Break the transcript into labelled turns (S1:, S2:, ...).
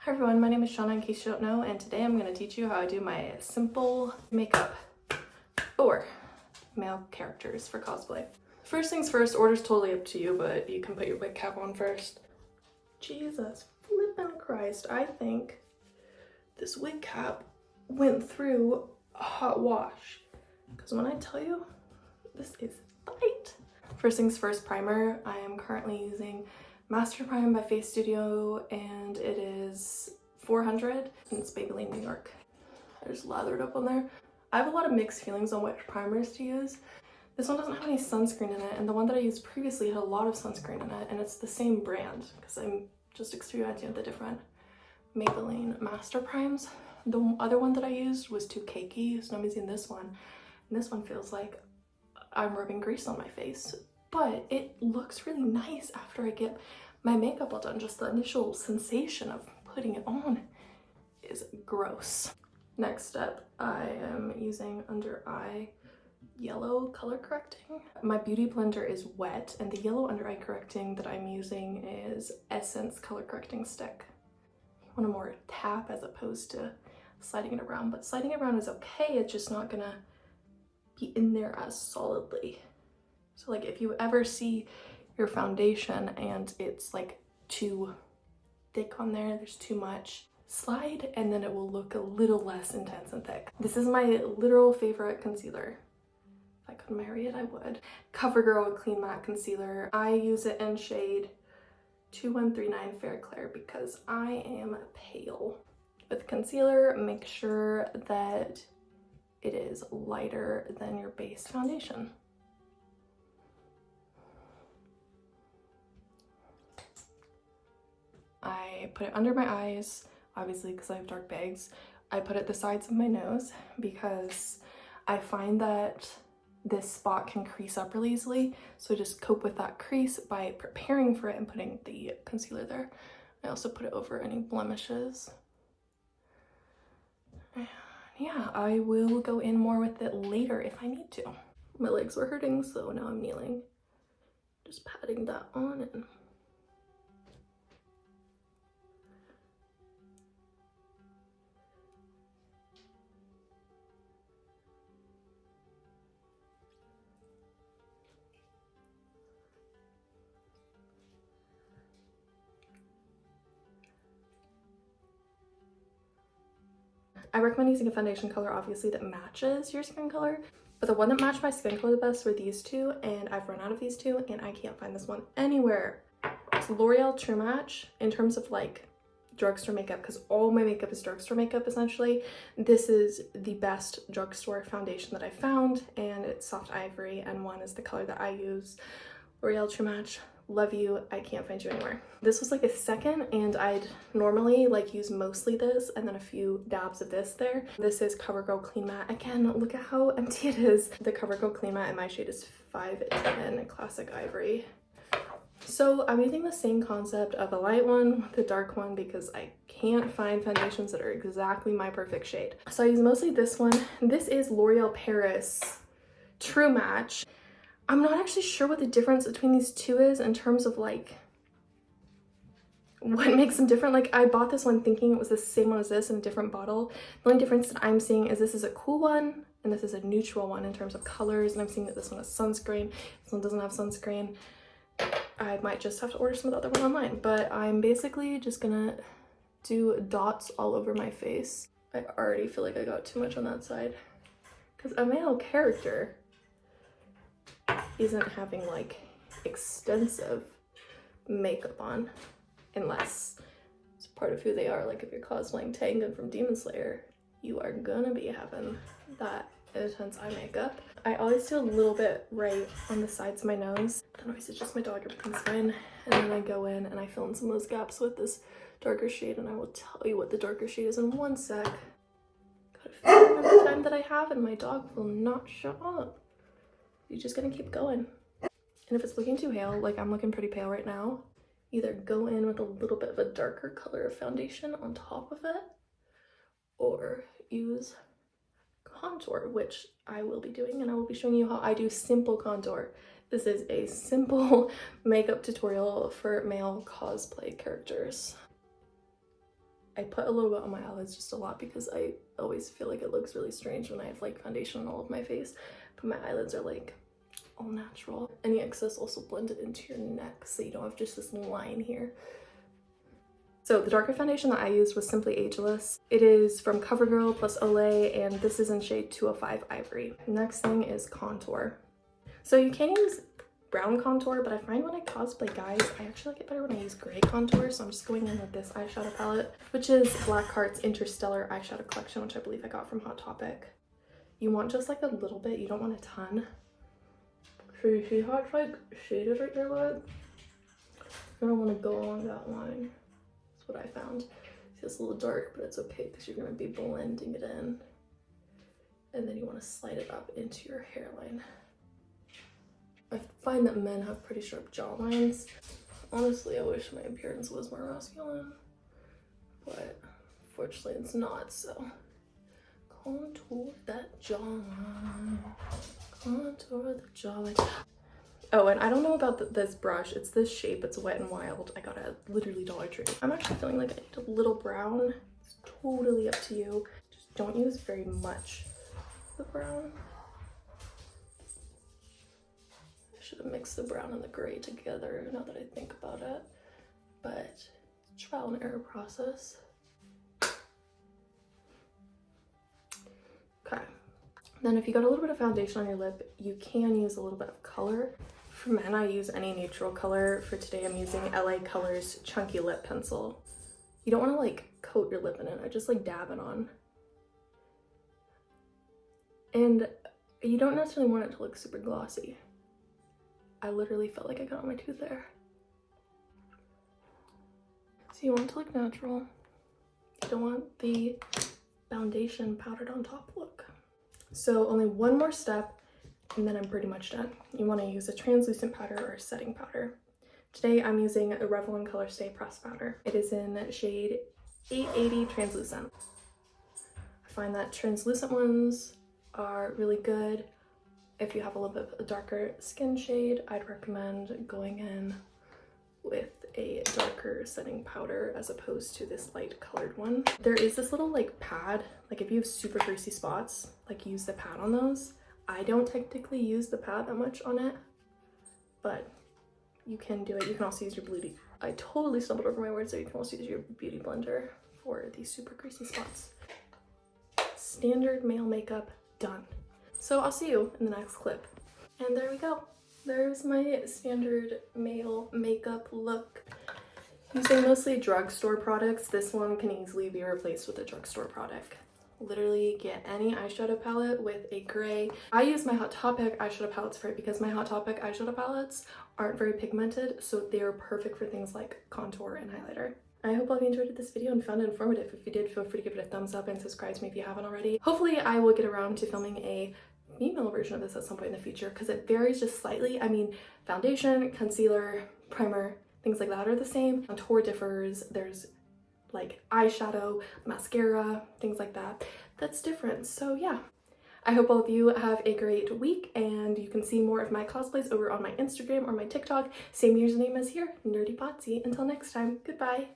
S1: Hi everyone, my name is Shauna in case you don't know, and today I'm going to teach you how I do my simple makeup for male characters for cosplay. First things first, order's totally up to you, but you can put your wig cap on first. Jesus flippin' Christ, I think this wig cap went through a hot wash. Because when I tell you, this is tight. First things first, primer. I am currently using Master Prime by Face Studio, and it is 400, and it's Maybelline New York. I just lathered up on there. I have a lot of mixed feelings on which primers to use. This one doesn't have any sunscreen in it, and the one that I used previously had a lot of sunscreen in it, and it's the same brand because I'm just experimenting with the different Maybelline Master Primes. The other one that I used was too cakey, so I'm using this one, and this one feels like I'm rubbing grease on my face. But it looks really nice after I get my makeup all done. Just the initial sensation of putting it on is gross. Next step, I am using under eye yellow color correcting. My beauty blender is wet, and the yellow under eye correcting that I'm using is Essence color correcting stick. You want a more tap as opposed to sliding it around, but sliding it around is okay, it's just not gonna be in there as solidly. So like if you ever see your foundation and it's like too thick on there, there's too much, slide and then it will look a little less intense and thick. This is my literal favorite concealer. If I could marry it, I would. CoverGirl Clean Matte Concealer. I use it in shade 2139 Fair Clair because I am pale. With concealer, make sure that it is lighter than your base foundation. I put it under my eyes, obviously because I have dark bags. I put it the sides of my nose because I find that this spot can crease up really easily. So I just cope with that crease by preparing for it and putting the concealer there. I also put it over any blemishes. And yeah, I will go in more with it later if I need to. My legs were hurting, so now I'm kneeling. Just patting that on and I recommend using a foundation color, obviously, that matches your skin color. But the one that matched my skin color the best were these two, and I've run out of these two, and I can't find this one anywhere. It's L'Oreal True Match in terms of like drugstore makeup, because all my makeup is drugstore makeup essentially. This is the best drugstore foundation that I found, and it's soft ivory, and one is the color that I use. L'Oreal True Match. Love you. I can't find you anywhere. This was like a second, and I'd normally like use mostly this and then a few dabs of this there. This is CoverGirl Clean Matte. Again, look at how empty it is. The CoverGirl Clean Matte in my shade is 510 Classic Ivory. So I'm using the same concept of a light one with a dark one because I can't find foundations that are exactly my perfect shade. So I use mostly this one. This is L'Oreal Paris True Match. I'm not actually sure what the difference between these two is in terms of like what makes them different. Like I bought this one thinking it was the same one as this in a different bottle. The only difference that I'm seeing is this is a cool one and this is a neutral one in terms of colors, and I'm seeing that this one has sunscreen, this one doesn't have sunscreen. I might just have to order some of the other one online, but I'm basically just gonna do dots all over my face. I already feel like I got too much on that side because a male character isn't having like extensive makeup on unless it's part of who they are. Like if you're cosplaying Tengen from Demon Slayer, you are gonna be having that intense eye makeup. I always do a little bit right on the sides of my nose. Otherwise it's just my dog, everything's fine. And then I go in and I fill in some of those gaps with this darker shade, and I will tell you what the darker shade is in one sec. Got a few minutes of time that I have and my dog will not shut up. You're just gonna keep going. And if it's looking too pale, like I'm looking pretty pale right now, either go in with a little bit of a darker color of foundation on top of it, or use contour, which I will be doing, and I will be showing you how I do simple contour. This is a simple makeup tutorial for male cosplay characters. I put a little bit on my eyelids, just a lot, because I always feel like it looks really strange when I have like foundation on all of my face, but my eyelids are like all natural. Any excess also blend it into your neck so you don't have just this line here. So the darker foundation that I used was Simply Ageless. It is from CoverGirl plus Olay, and this is in shade 205 Ivory. Next thing is contour. So you can use brown contour, but I find when I cosplay guys, I actually like it better when I use gray contour, so I'm just going in with this eyeshadow palette, which is Blackheart's Interstellar eyeshadow collection, which I believe I got from Hot Topic. You want just like a little bit, you don't want a ton. So you see how it's like shaded right there, lid? You're gonna want to go along that line. That's what I found. It's a little dark, but it's okay because you're gonna be blending it in. And then you want to slide it up into your hairline. I find that men have pretty sharp jawlines. Honestly, I wish my appearance was more masculine, but fortunately it's not, so contour that jawline. Contour the jawline. Oh, and I don't know about this brush. It's this shape. It's Wet n Wild. I got it at literally Dollar Tree. I'm actually feeling like I need a little brown. It's totally up to you. Just don't use very much of the brown. I should have mixed the brown and the gray together now that I think about it. But it's a trial and error process. Okay. Then if you got a little bit of foundation on your lip, you can use a little bit of color. For men, I use any neutral color. For today, I'm using LA Colors Chunky Lip Pencil. You don't want to like coat your lip in it. I just like dab it on. And you don't necessarily want it to look super glossy. I literally felt like I got on my tooth there. So you want it to look natural. You don't want the foundation powdered on top look. So only one more step and then I'm pretty much done. You want to use a translucent powder or a setting powder. Today I'm using a Revlon Color Stay Pressed Powder. It is in shade 880 Translucent. I find that translucent ones are really good. If you have a little bit of a darker skin shade, I'd recommend going in with a darker setting powder as opposed to this light colored one. There is this little like pad, like if you have super greasy spots, like use the pad on those. I don't technically use the pad that much on it, but you can do it. You can also use your beauty. I totally stumbled over my words, so you can also use your beauty blender for these super greasy spots. Standard male makeup done. So I'll see you in the next clip. And there we go. There's my standard male makeup look. Using mostly drugstore products, this one can easily be replaced with a drugstore product. Literally get any eyeshadow palette with a gray. I use my Hot Topic eyeshadow palettes for it because my Hot Topic eyeshadow palettes aren't very pigmented, so they're perfect for things like contour and highlighter. I hope all of you enjoyed this video and found it informative. If you did, feel free to give it a thumbs up and subscribe to me if you haven't already. Hopefully I will get around to filming a female version of this at some point in the future because it varies just slightly. I mean, foundation, concealer, primer, things like that are the same. Contour differs. There's like eyeshadow, mascara, things like that. That's different. So yeah, I hope all of you have a great week and you can see more of my cosplays over on my Instagram or my TikTok. Same username as here, Nerdy Potsy. Until next time, goodbye.